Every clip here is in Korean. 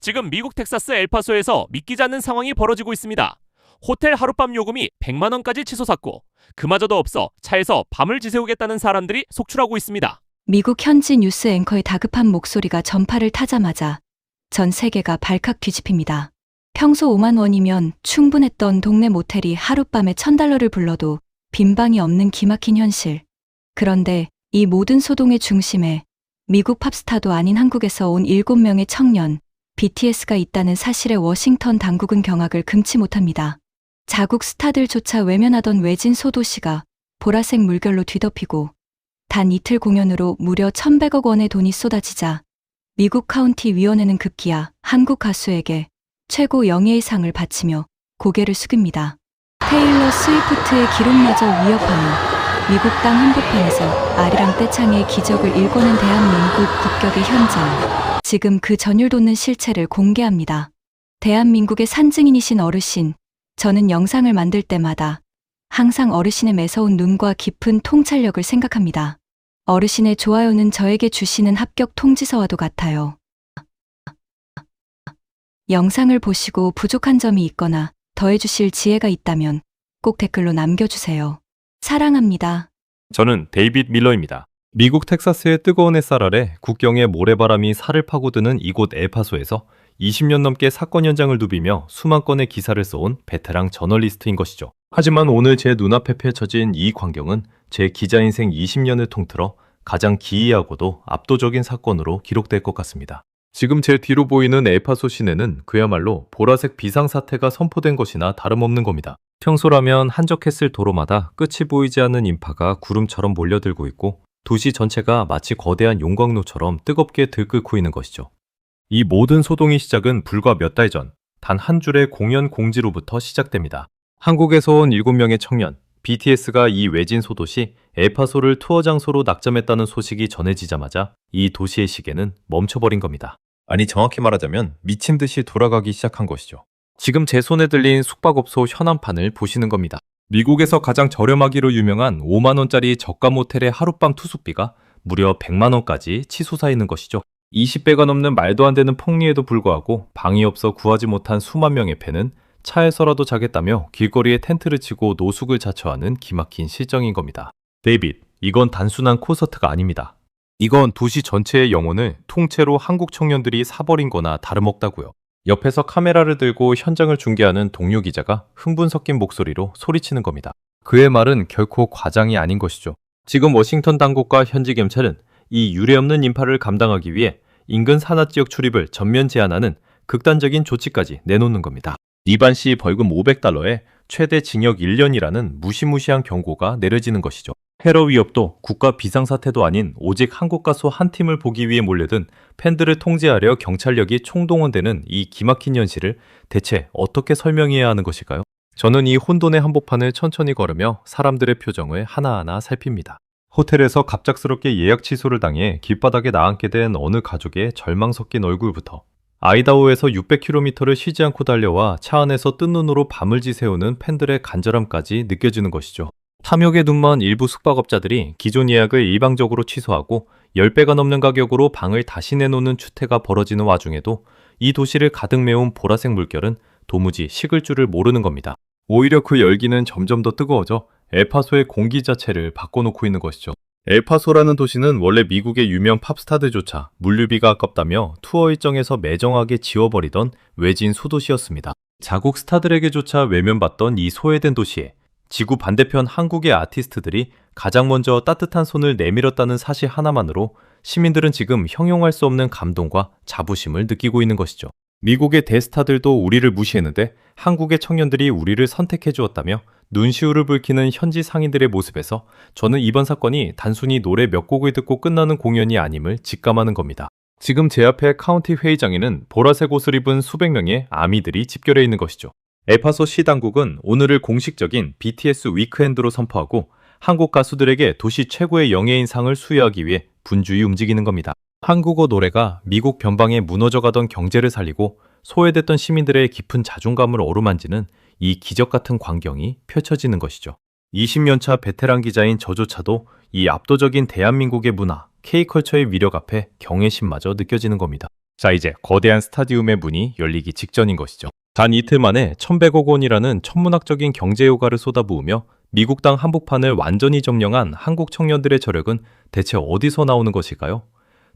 지금 미국 텍사스 엘파소에서 믿기지 않는 상황이 벌어지고 있습니다. 호텔 하룻밤 요금이 100만 원까지 치솟았고 그마저도 없어 차에서 밤을 지새우겠다는 사람들이 속출하고 있습니다. 미국 현지 뉴스 앵커의 다급한 목소리가 전파를 타자마자 전 세계가 발칵 뒤집힙니다. 평소 5만 원이면 충분했던 동네 모텔이 하룻밤에 $1,000를 불러도 빈방이 없는 기막힌 현실. 그런데 이 모든 소동의 중심에 미국 팝스타도 아닌 한국에서 온 7명의 청년 BTS가 있다는 사실에 워싱턴 당국은 경악을 금치 못합니다. 자국 스타들조차 외면하던 외진 소도시가 보라색 물결로 뒤덮이고 단 이틀 공연으로 무려 1,100억 원의 돈이 쏟아지자 미국 카운티 위원회는 급기야 한국 가수에게 최고 영예의 상을 바치며 고개를 숙입니다. 테일러 스위프트의 기록마저 위협하는 미국 땅 한복판에서 아리랑 떼창의 기적을 일궈낸 대한민국 국격의 현장. 지금 그 전율 돋는 실체를 공개합니다. 대한민국의 산증인이신 어르신, 저는 영상을 만들 때마다 항상 어르신의 매서운 눈과 깊은 통찰력을 생각합니다. 어르신의 좋아요는 저에게 주시는 합격 통지서와도 같아요. 영상을 보시고 부족한 점이 있거나 더해주실 지혜가 있다면 꼭 댓글로 남겨주세요. 사랑합니다. 저는 데이빗 밀러입니다. 미국 텍사스의 뜨거운 햇살 아래 국경의 모래바람이 살을 파고드는 이곳 엘파소에서 20년 넘게 사건 현장을 누비며 수만 건의 기사를 써온 베테랑 저널리스트인 것이죠. 하지만 오늘 제 눈앞에 펼쳐진 이 광경은 제 기자 인생 20년을 통틀어 가장 기이하고도 압도적인 사건으로 기록될 것 같습니다. 지금 제 뒤로 보이는 엘파소 시내는 그야말로 보라색 비상사태가 선포된 것이나 다름없는 겁니다. 평소라면 한적했을 도로마다 끝이 보이지 않는 인파가 구름처럼 몰려들고 있고 도시 전체가 마치 거대한 용광로처럼 뜨겁게 들끓고 있는 것이죠. 이 모든 소동의 시작은 불과 몇 달 전, 단 한 줄의 공연 공지로부터 시작됩니다. 한국에서 온 7명의 청년, BTS가 이 외진 소도시 엘파소를 투어 장소로 낙점했다는 소식이 전해지자마자 이 도시의 시계는 멈춰버린 겁니다. 아니 정확히 말하자면 미친 듯이 돌아가기 시작한 것이죠. 지금 제 손에 들린 숙박업소 현안판을 보시는 겁니다. 미국에서 가장 저렴하기로 유명한 5만 원짜리 저가 모텔의 하룻밤 투숙비가 무려 100만 원까지 치솟아 있는 것이죠. 20배가 넘는 말도 안 되는 폭리에도 불구하고 방이 없어 구하지 못한 수만 명의 팬은 차에서라도 자겠다며 길거리에 텐트를 치고 노숙을 자처하는 기막힌 실정인 겁니다. 데이빗, 이건 단순한 콘서트가 아닙니다. 이건 도시 전체의 영혼을 통째로 한국 청년들이 사버린 거나 다름없다고요. 옆에서 카메라를 들고 현장을 중계하는 동료 기자가 흥분 섞인 목소리로 소리치는 겁니다. 그의 말은 결코 과장이 아닌 것이죠. 지금 워싱턴 당국과 현지 경찰은 이 유례없는 인파를 감당하기 위해 인근 산하지역 출입을 전면 제한하는 극단적인 조치까지 내놓는 겁니다. 리반 씨 벌금 $500에 최대 징역 1년이라는 무시무시한 경고가 내려지는 것이죠. 테러 위협도 국가 비상사태도 아닌 오직 한국 가수 한 팀을 보기 위해 몰려든 팬들을 통제하려 경찰력이 총동원되는 이 기막힌 현실을 대체 어떻게 설명해야 하는 것일까요? 저는 이 혼돈의 한복판을 천천히 걸으며 사람들의 표정을 하나하나 살핍니다. 호텔에서 갑작스럽게 예약 취소를 당해 길바닥에 나앉게 된 어느 가족의 절망 섞인 얼굴부터 아이다호에서 600km를 쉬지 않고 달려와 차 안에서 뜬 눈으로 밤을 지새우는 팬들의 간절함까지 느껴지는 것이죠. 탐욕에 눈먼 일부 숙박업자들이 기존 예약을 일방적으로 취소하고 10배가 넘는 가격으로 방을 다시 내놓는 추태가 벌어지는 와중에도 이 도시를 가득 메운 보라색 물결은 도무지 식을 줄을 모르는 겁니다. 오히려 그 열기는 점점 더 뜨거워져 엘파소의 공기 자체를 바꿔놓고 있는 것이죠. 엘파소라는 도시는 원래 미국의 유명 팝스타들조차 물류비가 아깝다며 투어 일정에서 매정하게 지워버리던 외진 소도시였습니다. 자국 스타들에게조차 외면받던 이 소외된 도시에 지구 반대편 한국의 아티스트들이 가장 먼저 따뜻한 손을 내밀었다는 사실 하나만으로 시민들은 지금 형용할 수 없는 감동과 자부심을 느끼고 있는 것이죠. 미국의 대스타들도 우리를 무시했는데 한국의 청년들이 우리를 선택해 주었다며 눈시울을 붉히는 현지 상인들의 모습에서 저는 이번 사건이 단순히 노래 몇 곡을 듣고 끝나는 공연이 아님을 직감하는 겁니다. 지금 제 앞에 카운티 회의장에는 보라색 옷을 입은 수백 명의 아미들이 집결해 있는 것이죠. 엘파소 시 당국은 오늘을 공식적인 BTS 위크엔드로 선포하고 한국 가수들에게 도시 최고의 영예인 상을 수여하기 위해 분주히 움직이는 겁니다. 한국어 노래가 미국 변방에 무너져가던 경제를 살리고 소외됐던 시민들의 깊은 자존감을 어루만지는 이 기적같은 광경이 펼쳐지는 것이죠. 20년차 베테랑 기자인 저조차도 이 압도적인 대한민국의 문화, K컬처의 위력 앞에 경외심마저 느껴지는 겁니다. 자, 이제 거대한 스타디움의 문이 열리기 직전인 것이죠. 단 이틀 만에 1,100억 원이라는 천문학적인 경제 효과를 쏟아부으며 미국 땅 한복판을 완전히 점령한 한국 청년들의 저력은 대체 어디서 나오는 것일까요?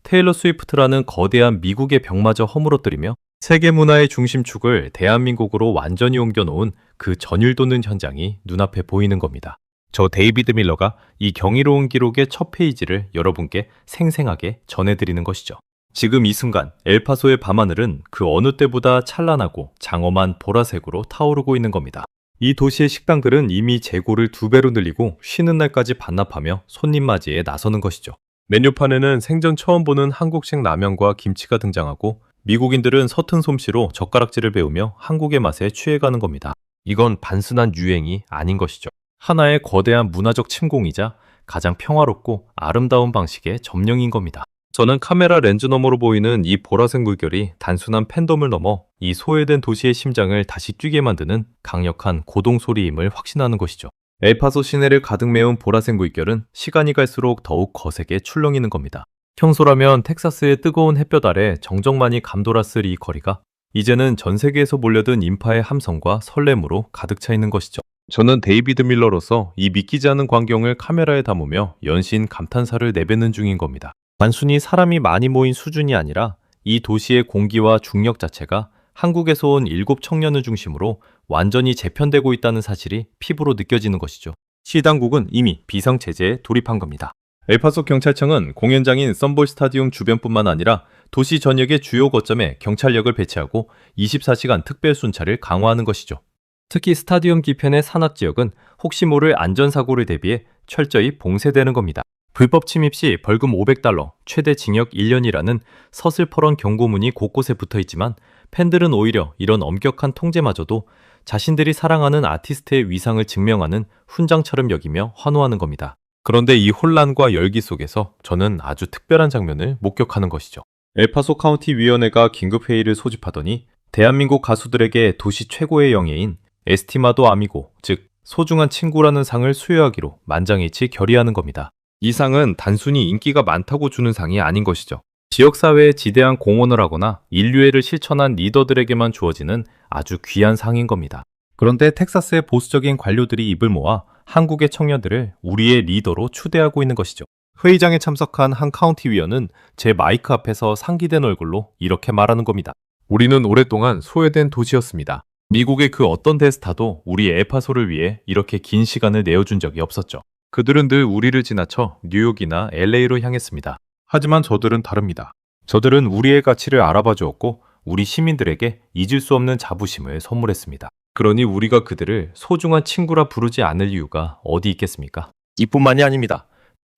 테일러 스위프트라는 거대한 미국의 벽마저 허물어뜨리며 세계 문화의 중심축을 대한민국으로 완전히 옮겨놓은 그 전율 돋는 현장이 눈앞에 보이는 겁니다. 저 데이비드 밀러가 이 경이로운 기록의 첫 페이지를 여러분께 생생하게 전해드리는 것이죠. 지금 이 순간 엘파소의 밤하늘은 그 어느 때보다 찬란하고 장엄한 보라색으로 타오르고 있는 겁니다. 이 도시의 식당들은 이미 재고를 2배로 늘리고 쉬는 날까지 반납하며 손님 맞이에 나서는 것이죠. 메뉴판에는 생전 처음 보는 한국식 라면과 김치가 등장하고 미국인들은 서툰 솜씨로 젓가락질을 배우며 한국의 맛에 취해가는 겁니다. 이건 단순한 유행이 아닌 것이죠. 하나의 거대한 문화적 침공이자 가장 평화롭고 아름다운 방식의 점령인 겁니다. 저는 카메라 렌즈 너머로 보이는 이 보라색 물결이 단순한 팬덤을 넘어 이 소외된 도시의 심장을 다시 뛰게 만드는 강력한 고동 소리임을 확신하는 것이죠. 엘파소 시내를 가득 메운 보라색 물결은 시간이 갈수록 더욱 거세게 출렁이는 겁니다. 평소라면 텍사스의 뜨거운 햇볕 아래 정적만이 감돌았을 이 거리가 이제는 전 세계에서 몰려든 인파의 함성과 설렘으로 가득 차 있는 것이죠. 저는 데이비드 밀러로서 이 믿기지 않은 광경을 카메라에 담으며 연신 감탄사를 내뱉는 중인 겁니다. 단순히 사람이 많이 모인 수준이 아니라 이 도시의 공기와 중력 자체가 한국에서 온 7 청년을 중심으로 완전히 재편되고 있다는 사실이 피부로 느껴지는 것이죠. 시당국은 이미 비상체제에 돌입한 겁니다. 엘파소 경찰청은 공연장인 썬볼 스타디움 주변뿐만 아니라 도시 전역의 주요 거점에 경찰력을 배치하고 24시간 특별 순찰을 강화하는 것이죠. 특히 스타디움 뒤편의 산악지역은 혹시 모를 안전사고를 대비해 철저히 봉쇄되는 겁니다. 불법 침입 시 벌금 $500, 최대 징역 1년이라는 서슬퍼런 경고문이 곳곳에 붙어 있지만 팬들은 오히려 이런 엄격한 통제마저도 자신들이 사랑하는 아티스트의 위상을 증명하는 훈장처럼 여기며 환호하는 겁니다. 그런데 이 혼란과 열기 속에서 저는 아주 특별한 장면을 목격하는 것이죠. 엘파소 카운티 위원회가 긴급회의를 소집하더니 대한민국 가수들에게 도시 최고의 영예인 에스티마도 아미고, 즉 소중한 친구라는 상을 수여하기로 만장일치 결의하는 겁니다. 이 상은 단순히 인기가 많다고 주는 상이 아닌 것이죠. 지역사회에 지대한 공헌을 하거나 인류애를 실천한 리더들에게만 주어지는 아주 귀한 상인 겁니다. 그런데 텍사스의 보수적인 관료들이 입을 모아 한국의 청년들을 우리의 리더로 추대하고 있는 것이죠. 회의장에 참석한 한 카운티 위원은 제 마이크 앞에서 상기된 얼굴로 이렇게 말하는 겁니다. 우리는 오랫동안 소외된 도시였습니다. 미국의 그 어떤 대스타도 우리 엘파소를 위해 이렇게 긴 시간을 내어준 적이 없었죠. 그들은 늘 우리를 지나쳐 뉴욕이나 LA로 향했습니다. 하지만 저들은 다릅니다. 저들은 우리의 가치를 알아봐 주었고 우리 시민들에게 잊을 수 없는 자부심을 선물했습니다. 그러니 우리가 그들을 소중한 친구라 부르지 않을 이유가 어디 있겠습니까? 이뿐만이 아닙니다.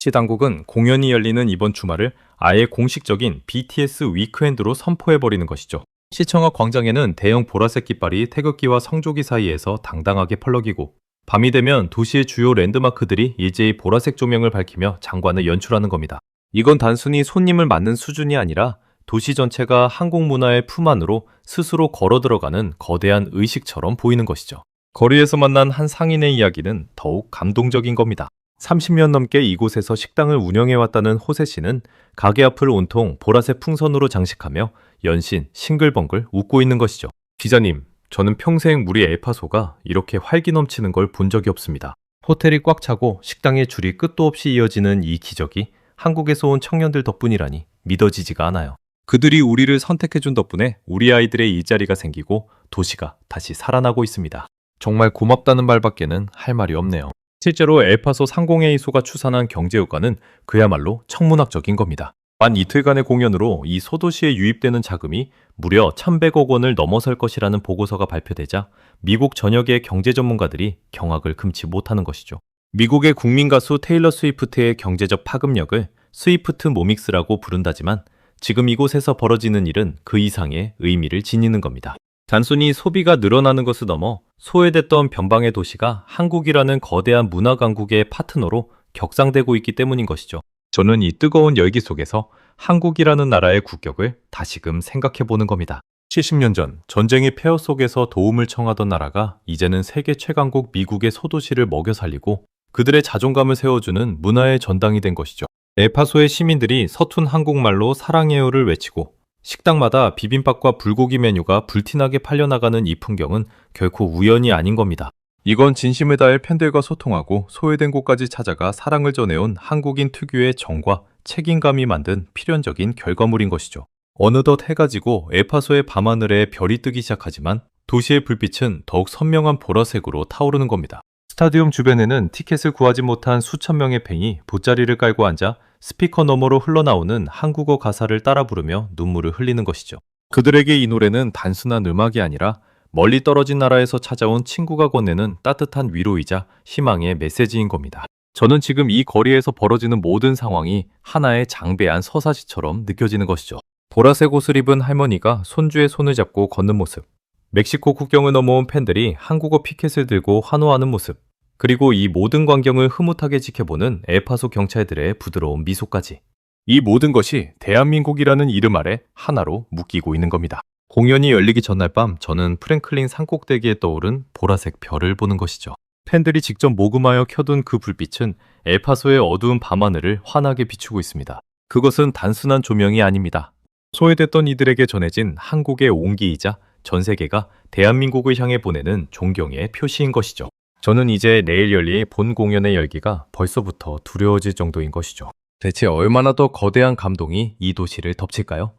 시당국은 공연이 열리는 이번 주말을 아예 공식적인 BTS 위크엔드로 선포해버리는 것이죠. 시청 앞 광장에는 대형 보라색 깃발이 태극기와 성조기 사이에서 당당하게 펄럭이고 밤이 되면 도시의 주요 랜드마크들이 일제히 보라색 조명을 밝히며 장관을 연출하는 겁니다. 이건 단순히 손님을 맞는 수준이 아니라 도시 전체가 한국 문화의 품 안으로 스스로 걸어 들어가는 거대한 의식처럼 보이는 것이죠. 거리에서 만난 한 상인의 이야기는 더욱 감동적인 겁니다. 30년 넘게 이곳에서 식당을 운영해왔다는 호세 씨는 가게 앞을 온통 보라색 풍선으로 장식하며 연신 싱글벙글 웃고 있는 것이죠. 기자님, 저는 평생 우리 엘파소가 이렇게 활기 넘치는 걸 본 적이 없습니다. 호텔이 꽉 차고 식당의 줄이 끝도 없이 이어지는 이 기적이 한국에서 온 청년들 덕분이라니 믿어지지가 않아요. 그들이 우리를 선택해준 덕분에 우리 아이들의 일자리가 생기고 도시가 다시 살아나고 있습니다. 정말 고맙다는 말밖에는 할 말이 없네요. 실제로 엘파소 상공회의소가 추산한 경제효과는 그야말로 천문학적인 겁니다. 만 이틀간의 공연으로 이 소도시에 유입되는 자금이 무려 1,100억 원을 넘어설 것이라는 보고서가 발표되자 미국 전역의 경제 전문가들이 경악을 금치 못하는 것이죠. 미국의 국민 가수 테일러 스위프트의 경제적 파급력을 스위프트 모믹스라고 부른다지만 지금 이곳에서 벌어지는 일은 그 이상의 의미를 지니는 겁니다. 단순히 소비가 늘어나는 것을 넘어 소외됐던 변방의 도시가 한국이라는 거대한 문화 강국의 파트너로 격상되고 있기 때문인 것이죠. 저는 이 뜨거운 열기 속에서 한국이라는 나라의 국격을 다시금 생각해보는 겁니다. 70년 전 전쟁의 폐허 속에서 도움을 청하던 나라가 이제는 세계 최강국 미국의 소도시를 먹여 살리고 그들의 자존감을 세워주는 문화의 전당이 된 것이죠. 엘파소의 시민들이 서툰 한국말로 사랑해요를 외치고 식당마다 비빔밥과 불고기 메뉴가 불티나게 팔려나가는 이 풍경은 결코 우연이 아닌 겁니다. 이건 진심을 다해 팬들과 소통하고 소외된 곳까지 찾아가 사랑을 전해온 한국인 특유의 정과 책임감이 만든 필연적인 결과물인 것이죠. 어느덧 해가 지고 에파소의 밤하늘에 별이 뜨기 시작하지만 도시의 불빛은 더욱 선명한 보라색으로 타오르는 겁니다. 스타디움 주변에는 티켓을 구하지 못한 수천 명의 팬이 돗자리를 깔고 앉아 스피커 너머로 흘러나오는 한국어 가사를 따라 부르며 눈물을 흘리는 것이죠. 그들에게 이 노래는 단순한 음악이 아니라 멀리 떨어진 나라에서 찾아온 친구가 건네는 따뜻한 위로이자 희망의 메시지인 겁니다. 저는 지금 이 거리에서 벌어지는 모든 상황이 하나의 장대한 서사시처럼 느껴지는 것이죠. 보라색 옷을 입은 할머니가 손주의 손을 잡고 걷는 모습, 멕시코 국경을 넘어온 팬들이 한국어 피켓을 들고 환호하는 모습, 그리고 이 모든 광경을 흐뭇하게 지켜보는 엘파소 경찰들의 부드러운 미소까지. 이 모든 것이 대한민국이라는 이름 아래 하나로 묶이고 있는 겁니다. 공연이 열리기 전날 밤 저는 프랭클린 산꼭대기에 떠오른 보라색 별을 보는 것이죠. 팬들이 직접 모금하여 켜둔 그 불빛은 엘파소의 어두운 밤하늘을 환하게 비추고 있습니다. 그것은 단순한 조명이 아닙니다. 소외됐던 이들에게 전해진 한국의 온기이자 전 세계가 대한민국을 향해 보내는 존경의 표시인 것이죠. 저는 이제 내일 열릴 본 공연의 열기가 벌써부터 두려워질 정도인 것이죠. 대체 얼마나 더 거대한 감동이 이 도시를 덮칠까요?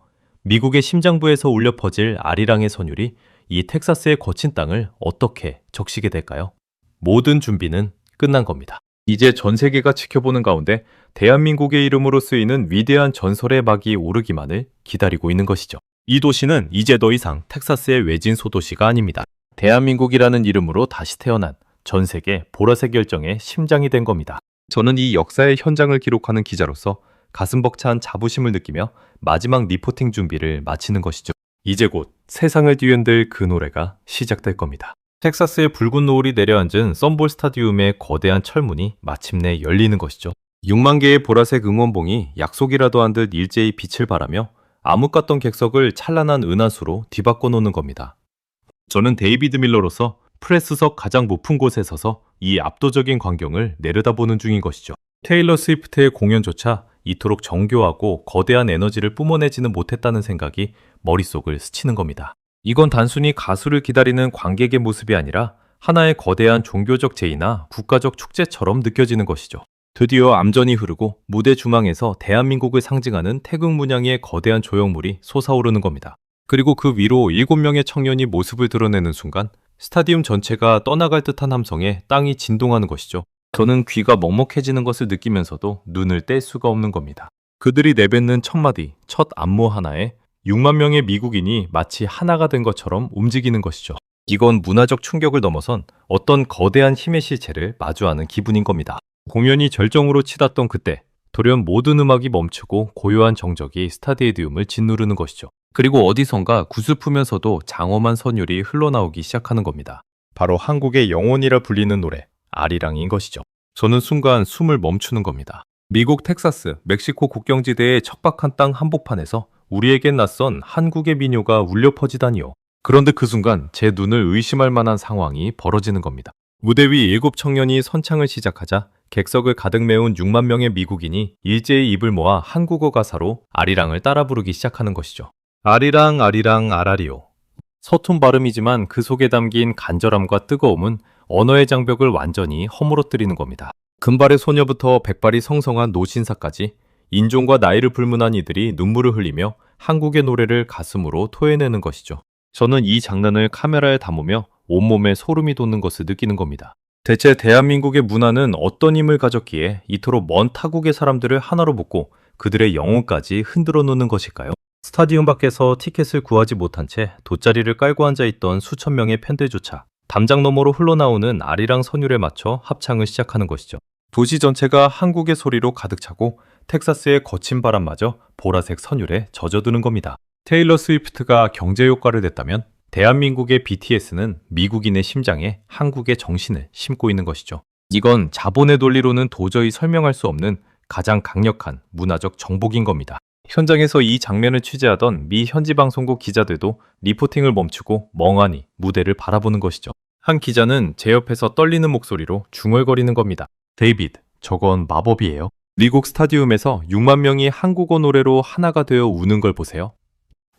미국의 심장부에서 울려 퍼질 아리랑의 선율이 이 텍사스의 거친 땅을 어떻게 적시게 될까요? 모든 준비는 끝난 겁니다. 이제 전 세계가 지켜보는 가운데 대한민국의 이름으로 쓰이는 위대한 전설의 막이 오르기만을 기다리고 있는 것이죠. 이 도시는 이제 더 이상 텍사스의 외진 소도시가 아닙니다. 대한민국이라는 이름으로 다시 태어난 전 세계 보라색 열정의 심장이 된 겁니다. 저는 이 역사의 현장을 기록하는 기자로서 가슴 벅찬 자부심을 느끼며 마지막 리포팅 준비를 마치는 것이죠. 이제 곧 세상을 뒤흔들 그 노래가 시작될 겁니다. 텍사스의 붉은 노을이 내려앉은 썸볼 스타디움의 거대한 철문이 마침내 열리는 것이죠. 6만 개의 보라색 응원봉이 약속이라도 한 듯 일제히 빛을 발하며 암흑 같던 객석을 찬란한 은하수로 뒤바꿔 놓는 겁니다. 저는 데이비드 밀러로서 프레스석 가장 높은 곳에 서서 이 압도적인 광경을 내려다보는 중인 것이죠. 테일러 스위프트의 공연조차 이토록 정교하고 거대한 에너지를 뿜어내지는 못했다는 생각이 머릿속을 스치는 겁니다. 이건 단순히 가수를 기다리는 관객의 모습이 아니라 하나의 거대한 종교적 제의나 국가적 축제처럼 느껴지는 것이죠. 드디어 암전이 흐르고 무대 중앙에서 대한민국을 상징하는 태극 문양의 거대한 조형물이 솟아오르는 겁니다. 그리고 그 위로 7명의 청년이 모습을 드러내는 순간 스타디움 전체가 떠나갈 듯한 함성에 땅이 진동하는 것이죠. 저는 귀가 먹먹해지는 것을 느끼면서도 눈을 뗄 수가 없는 겁니다. 그들이 내뱉는 첫 마디, 첫 안무 하나에 6만 명의 미국인이 마치 하나가 된 것처럼 움직이는 것이죠. 이건 문화적 충격을 넘어선 어떤 거대한 힘의 실체를 마주하는 기분인 겁니다. 공연이 절정으로 치닫던 그때 돌연 모든 음악이 멈추고 고요한 정적이 스타디움을 짓누르는 것이죠. 그리고 어디선가 구슬프면서도 장엄한 선율이 흘러나오기 시작하는 겁니다. 바로 한국의 영혼이라 불리는 노래, 아리랑인 것이죠. 저는 순간 숨을 멈추는 겁니다. 미국 텍사스, 멕시코 국경지대의 척박한 땅 한복판에서 우리에겐 낯선 한국의 민요가 울려 퍼지다니요. 그런데 그 순간 제 눈을 의심할 만한 상황이 벌어지는 겁니다. 무대 위 7 청년이 선창을 시작하자 객석을 가득 메운 6만 명의 미국인이 일제히 입을 모아 한국어 가사로 아리랑을 따라 부르기 시작하는 것이죠. 아리랑 아리랑 아라리오. 서툰 발음이지만 그 속에 담긴 간절함과 뜨거움은 언어의 장벽을 완전히 허물어뜨리는 겁니다. 금발의 소녀부터 백발이 성성한 노신사까지 인종과 나이를 불문한 이들이 눈물을 흘리며 한국의 노래를 가슴으로 토해내는 것이죠. 저는 이 장면을 카메라에 담으며 온몸에 소름이 돋는 것을 느끼는 겁니다. 대체 대한민국의 문화는 어떤 힘을 가졌기에 이토록 먼 타국의 사람들을 하나로 묶고 그들의 영혼까지 흔들어 놓는 것일까요? 스타디움 밖에서 티켓을 구하지 못한 채 돗자리를 깔고 앉아있던 수천 명의 팬들조차 담장 너머로 흘러나오는 아리랑 선율에 맞춰 합창을 시작하는 것이죠. 도시 전체가 한국의 소리로 가득 차고 텍사스의 거친 바람마저 보라색 선율에 젖어드는 겁니다. 테일러 스위프트가 경제 효과를 냈다면 대한민국의 BTS는 미국인의 심장에 한국의 정신을 심고 있는 것이죠. 이건 자본의 논리로는 도저히 설명할 수 없는 가장 강력한 문화적 정복인 겁니다. 현장에서 이 장면을 취재하던 미 현지 방송국 기자들도 리포팅을 멈추고 멍하니 무대를 바라보는 것이죠. 한 기자는 제 옆에서 떨리는 목소리로 중얼거리는 겁니다. 데이비드, 저건 마법이에요. 미국 스타디움에서 6만 명이 한국어 노래로 하나가 되어 우는 걸 보세요.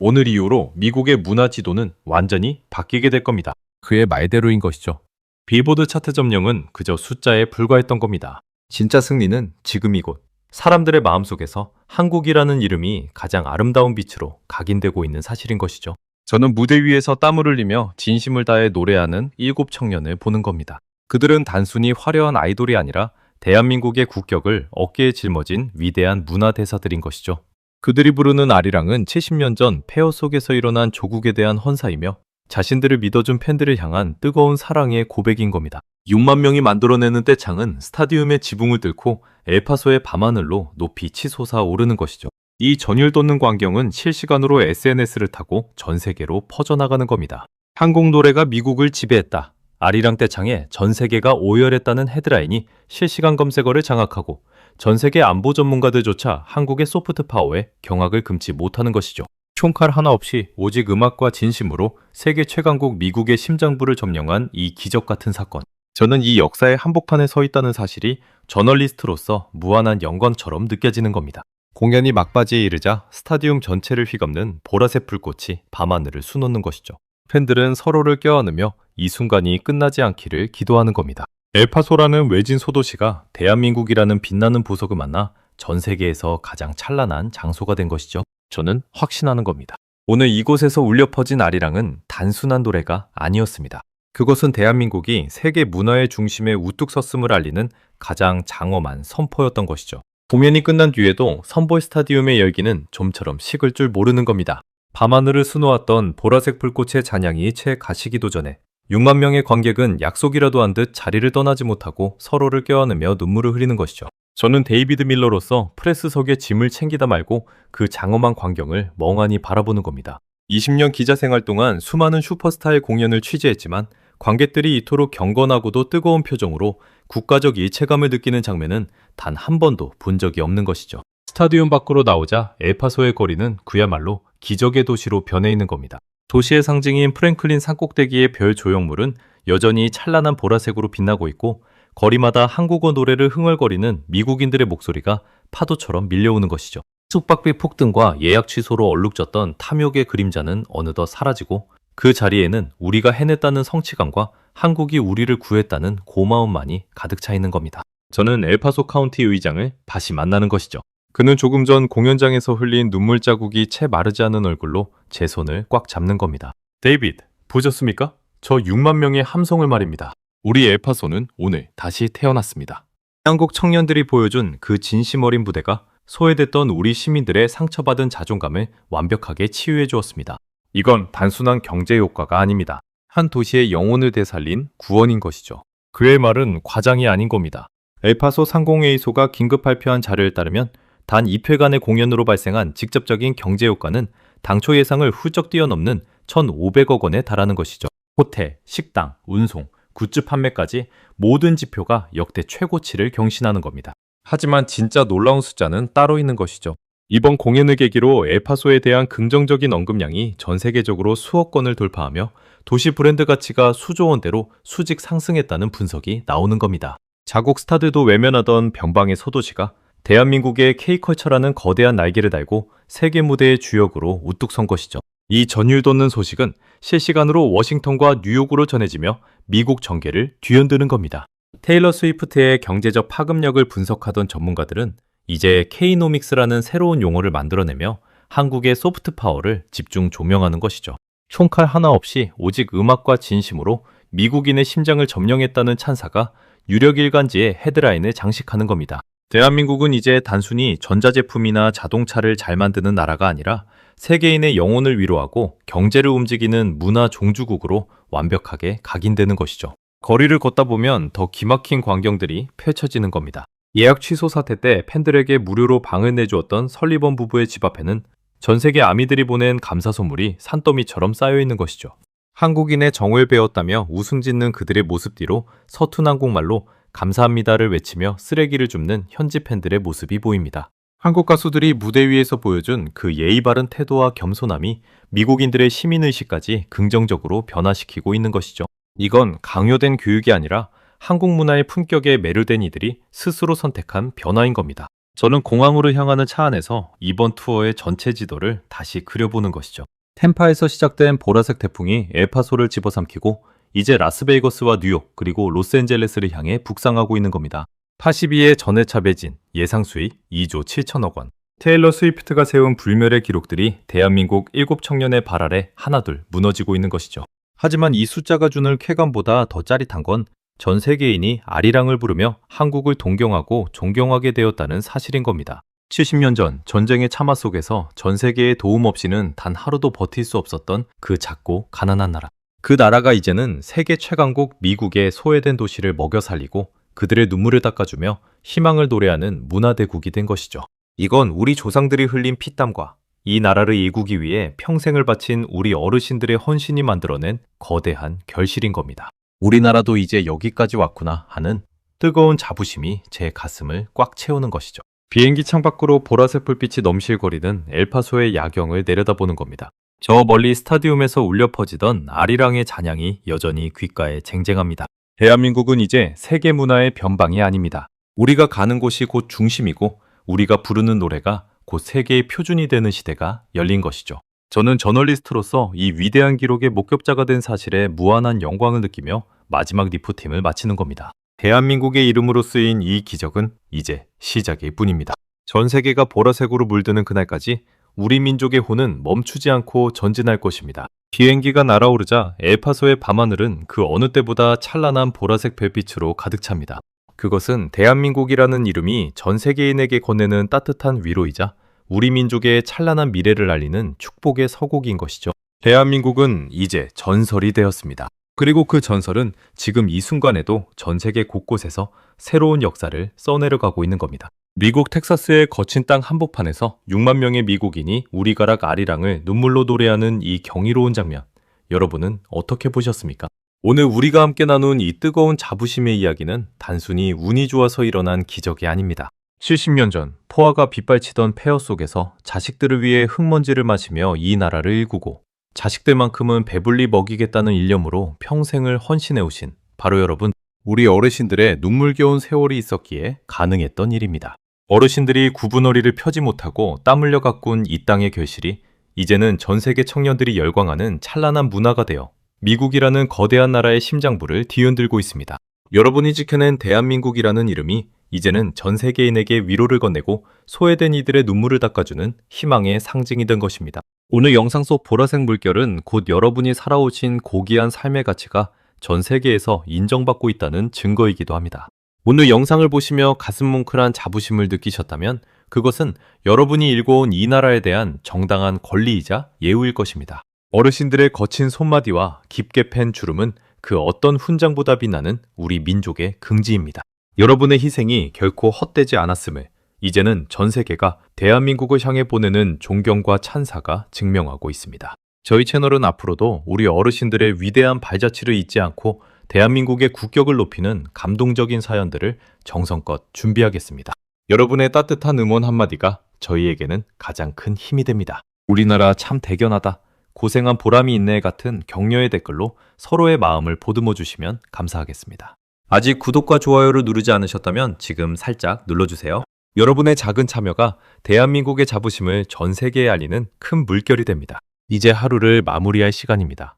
오늘 이후로 미국의 문화 지도는 완전히 바뀌게 될 겁니다. 그의 말대로인 것이죠. 빌보드 차트 점령은 그저 숫자에 불과했던 겁니다. 진짜 승리는 지금 이곳. 사람들의 마음속에서 한국이라는 이름이 가장 아름다운 빛으로 각인되고 있는 사실인 것이죠. 저는 무대 위에서 땀을 흘리며 진심을 다해 노래하는 7청년을 보는 겁니다. 그들은 단순히 화려한 아이돌이 아니라 대한민국의 국격을 어깨에 짊어진 위대한 문화대사들인 것이죠. 그들이 부르는 아리랑은 70년 전 폐허 속에서 일어난 조국에 대한 헌사이며 자신들을 믿어준 팬들을 향한 뜨거운 사랑의 고백인 겁니다. 6만 명이 만들어내는 떼창은 스타디움의 지붕을 뚫고 엘파소의 밤하늘로 높이 치솟아 오르는 것이죠. 이 전율 돋는 광경은 실시간으로 SNS를 타고 전 세계로 퍼져나가는 겁니다. 한국 노래가 미국을 지배했다. 아리랑 떼창에 전 세계가 오열했다는 헤드라인이 실시간 검색어를 장악하고 전 세계 안보 전문가들조차 한국의 소프트 파워에 경악을 금치 못하는 것이죠. 총칼 하나 없이 오직 음악과 진심으로 세계 최강국 미국의 심장부를 점령한 이 기적 같은 사건. 저는 이 역사의 한복판에 서 있다는 사실이 저널리스트로서 무한한 영광처럼 느껴지는 겁니다. 공연이 막바지에 이르자 스타디움 전체를 휘감는 보라색 불꽃이 밤하늘을 수놓는 것이죠. 팬들은 서로를 껴안으며 이 순간이 끝나지 않기를 기도하는 겁니다. 엘파소라는 외진 소도시가 대한민국이라는 빛나는 보석을 만나 전 세계에서 가장 찬란한 장소가 된 것이죠. 저는 확신하는 겁니다. 오늘 이곳에서 울려 퍼진 아리랑은 단순한 노래가 아니었습니다. 그것은 대한민국이 세계 문화의 중심에 우뚝 섰음을 알리는 가장 장엄한 선포였던 것이죠. 공연이 끝난 뒤에도 선볼 스타디움의 열기는 좀처럼 식을 줄 모르는 겁니다. 밤하늘을 수놓았던 보라색 불꽃의 잔향이 채 가시기도 전에 6만 명의 관객은 약속이라도 한 듯 자리를 떠나지 못하고 서로를 껴안으며 눈물을 흘리는 것이죠. 저는 데이비드 밀러로서 프레스석에 짐을 챙기다 말고 그 장엄한 광경을 멍하니 바라보는 겁니다. 20년 기자 생활 동안 수많은 슈퍼스타의 공연을 취재했지만 관객들이 이토록 경건하고도 뜨거운 표정으로 국가적 일체감을 느끼는 장면은 단 한 번도 본 적이 없는 것이죠. 스타디움 밖으로 나오자 엘파소의 거리는 그야말로 기적의 도시로 변해 있는 겁니다. 도시의 상징인 프랭클린 산꼭대기의 별 조형물은 여전히 찬란한 보라색으로 빛나고 있고 거리마다 한국어 노래를 흥얼거리는 미국인들의 목소리가 파도처럼 밀려오는 것이죠. 숙박비 폭등과 예약 취소로 얼룩졌던 탐욕의 그림자는 어느덧 사라지고 그 자리에는 우리가 해냈다는 성취감과 한국이 우리를 구했다는 고마움만이 가득 차 있는 겁니다. 저는 엘파소 카운티 의장을 다시 만나는 것이죠. 그는 조금 전 공연장에서 흘린 눈물 자국이 채 마르지 않은 얼굴로 제 손을 꽉 잡는 겁니다. 데이비드, 보셨습니까? 저 6만 명의 함성을 말입니다. 우리 엘파소는 오늘 다시 태어났습니다. 한국 청년들이 보여준 그 진심 어린 무대가 소외됐던 우리 시민들의 상처받은 자존감을 완벽하게 치유해 주었습니다. 이건 단순한 경제 효과가 아닙니다. 한 도시의 영혼을 되살린 구원인 것이죠. 그의 말은 과장이 아닌 겁니다. 엘파소 상공회의소가 긴급 발표한 자료에 따르면 단 2회간의 공연으로 발생한 직접적인 경제 효과는 당초 예상을 훌쩍 뛰어넘는 1,500억 원에 달하는 것이죠. 호텔, 식당, 운송, 굿즈 판매까지 모든 지표가 역대 최고치를 경신하는 겁니다. 하지만 진짜 놀라운 숫자는 따로 있는 것이죠. 이번 공연을 계기로 엘파소에 대한 긍정적인 언급량이 전 세계적으로 수억 건을 돌파하며 도시 브랜드 가치가 수조 원대로 수직 상승했다는 분석이 나오는 겁니다. 자국 스타들도 외면하던 변방의 소도시가 대한민국의 K컬처라는 거대한 날개를 달고 세계 무대의 주역으로 우뚝 선 것이죠. 이 전율 돋는 소식은 실시간으로 워싱턴과 뉴욕으로 전해지며 미국 정계를 뒤흔드는 겁니다. 테일러 스위프트의 경제적 파급력을 분석하던 전문가들은 이제 K노믹스라는 새로운 용어를 만들어내며 한국의 소프트 파워를 집중 조명하는 것이죠. 총칼 하나 없이 오직 음악과 진심으로 미국인의 심장을 점령했다는 찬사가 유력 일간지의 헤드라인을 장식하는 겁니다. 대한민국은 이제 단순히 전자제품이나 자동차를 잘 만드는 나라가 아니라 세계인의 영혼을 위로하고 경제를 움직이는 문화 종주국으로 완벽하게 각인되는 것이죠. 거리를 걷다 보면 더 기막힌 광경들이 펼쳐지는 겁니다. 예약 취소 사태 때 팬들에게 무료로 방을 내주었던 설리번 부부의 집 앞에는 전 세계 아미들이 보낸 감사 선물이 산더미처럼 쌓여 있는 것이죠. 한국인의 정을 배웠다며 웃음 짓는 그들의 모습 뒤로 서툰 한국말로 감사합니다를 외치며 쓰레기를 줍는 현지 팬들의 모습이 보입니다. 한국 가수들이 무대 위에서 보여준 그 예의 바른 태도와 겸손함이 미국인들의 시민의식까지 긍정적으로 변화시키고 있는 것이죠. 이건 강요된 교육이 아니라 한국 문화의 품격에 매료된 이들이 스스로 선택한 변화인 겁니다. 저는 공항으로 향하는 차 안에서 이번 투어의 전체 지도를 다시 그려보는 것이죠. 템파에서 시작된 보라색 태풍이 엘파소를 집어삼키고 이제 라스베이거스와 뉴욕 그리고 로스앤젤레스를 향해 북상하고 있는 겁니다. 82의 전회차 매진, 예상 수익 2조 7천억 원. 테일러 스위프트가 세운 불멸의 기록들이 대한민국 7청년의 발 아래 하나둘 무너지고 있는 것이죠. 하지만 이 숫자가 주는 쾌감보다 더 짜릿한 건 전 세계인이 아리랑을 부르며 한국을 동경하고 존경하게 되었다는 사실인 겁니다. 70년 전 전쟁의 참화 속에서 전 세계의 도움 없이는 단 하루도 버틸 수 없었던 그 작고 가난한 나라. 그 나라가 이제는 세계 최강국 미국의 소외된 도시를 먹여 살리고 그들의 눈물을 닦아주며 희망을 노래하는 문화대국이 된 것이죠. 이건 우리 조상들이 흘린 피땀과 이 나라를 이루기 위해 평생을 바친 우리 어르신들의 헌신이 만들어낸 거대한 결실인 겁니다. 우리나라도 이제 여기까지 왔구나 하는 뜨거운 자부심이 제 가슴을 꽉 채우는 것이죠. 비행기 창밖으로 보라색 불빛이 넘실거리는 엘파소의 야경을 내려다보는 겁니다. 저 멀리 스타디움에서 울려 퍼지던 아리랑의 잔향이 여전히 귓가에 쟁쟁합니다. 대한민국은 이제 세계 문화의 변방이 아닙니다. 우리가 가는 곳이 곧 중심이고 우리가 부르는 노래가 곧 세계의 표준이 되는 시대가 열린 것이죠. 저는 저널리스트로서 이 위대한 기록의 목격자가 된 사실에 무한한 영광을 느끼며 마지막 리포팅을 마치는 겁니다. 대한민국의 이름으로 쓰인 이 기적은 이제 시작일 뿐입니다. 전 세계가 보라색으로 물드는 그날까지 우리 민족의 혼은 멈추지 않고 전진할 것입니다. 비행기가 날아오르자 엘파소의 밤하늘은 그 어느 때보다 찬란한 보라색 별빛으로 가득 찹니다. 그것은 대한민국이라는 이름이 전 세계인에게 건네는 따뜻한 위로이자 우리 민족의 찬란한 미래를 알리는 축복의 서곡인 것이죠. 대한민국은 이제 전설이 되었습니다. 그리고 그 전설은 지금 이 순간에도 전 세계 곳곳에서 새로운 역사를 써내려가고 있는 겁니다. 미국 텍사스의 거친 땅 한복판에서 6만 명의 미국인이 우리가락 아리랑을 눈물로 노래하는 이 경이로운 장면, 여러분은 어떻게 보셨습니까? 오늘 우리가 함께 나눈 이 뜨거운 자부심의 이야기는 단순히 운이 좋아서 일어난 기적이 아닙니다. 70년 전 포화가 빗발치던 폐허 속에서 자식들을 위해 흙먼지를 마시며 이 나라를 일구고 자식들만큼은 배불리 먹이겠다는 일념으로 평생을 헌신해 오신 바로 여러분, 우리 어르신들의 눈물겨운 세월이 있었기에 가능했던 일입니다. 어르신들이 구분어리를 펴지 못하고 땀 흘려 가꾼 이 땅의 결실이 이제는 전 세계 청년들이 열광하는 찬란한 문화가 되어 미국이라는 거대한 나라의 심장부를 뒤흔들고 있습니다. 여러분이 지켜낸 대한민국이라는 이름이 이제는 전 세계인에게 위로를 건네고 소외된 이들의 눈물을 닦아주는 희망의 상징이 된 것입니다. 오늘 영상 속 보라색 물결은 곧 여러분이 살아오신 고귀한 삶의 가치가 전 세계에서 인정받고 있다는 증거이기도 합니다. 오늘 영상을 보시며 가슴 뭉클한 자부심을 느끼셨다면 그것은 여러분이 일궈온 이 나라에 대한 정당한 권리이자 예우일 것입니다. 어르신들의 거친 손마디와 깊게 팬 주름은 그 어떤 훈장보다 빛나는 우리 민족의 긍지입니다. 여러분의 희생이 결코 헛되지 않았음을 이제는 전 세계가 대한민국을 향해 보내는 존경과 찬사가 증명하고 있습니다. 저희 채널은 앞으로도 우리 어르신들의 위대한 발자취를 잊지 않고 대한민국의 국격을 높이는 감동적인 사연들을 정성껏 준비하겠습니다. 여러분의 따뜻한 응원 한마디가 저희에게는 가장 큰 힘이 됩니다. 우리나라 참 대견하다, 고생한 보람이 있네 같은 격려의 댓글로 서로의 마음을 보듬어 주시면 감사하겠습니다. 아직 구독과 좋아요를 누르지 않으셨다면 지금 살짝 눌러주세요. 여러분의 작은 참여가 대한민국의 자부심을 전 세계에 알리는 큰 물결이 됩니다. 이제 하루를 마무리할 시간입니다.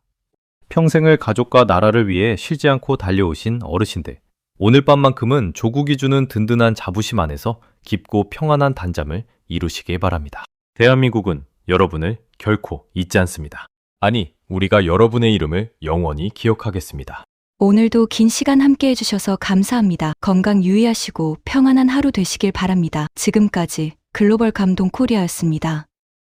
평생을 가족과 나라를 위해 쉬지 않고 달려오신 어르신들, 오늘 밤만큼은 조국이 주는 든든한 자부심 안에서 깊고 평안한 단잠을 이루시길 바랍니다. 대한민국은 여러분을 결코 잊지 않습니다. 아니, 우리가 여러분의 이름을 영원히 기억하겠습니다. 오늘도 긴 시간 함께 해주셔서 감사합니다. 건강 유의하시고 평안한 하루 되시길 바랍니다. 지금까지 글로벌 감동 코리아였습니다.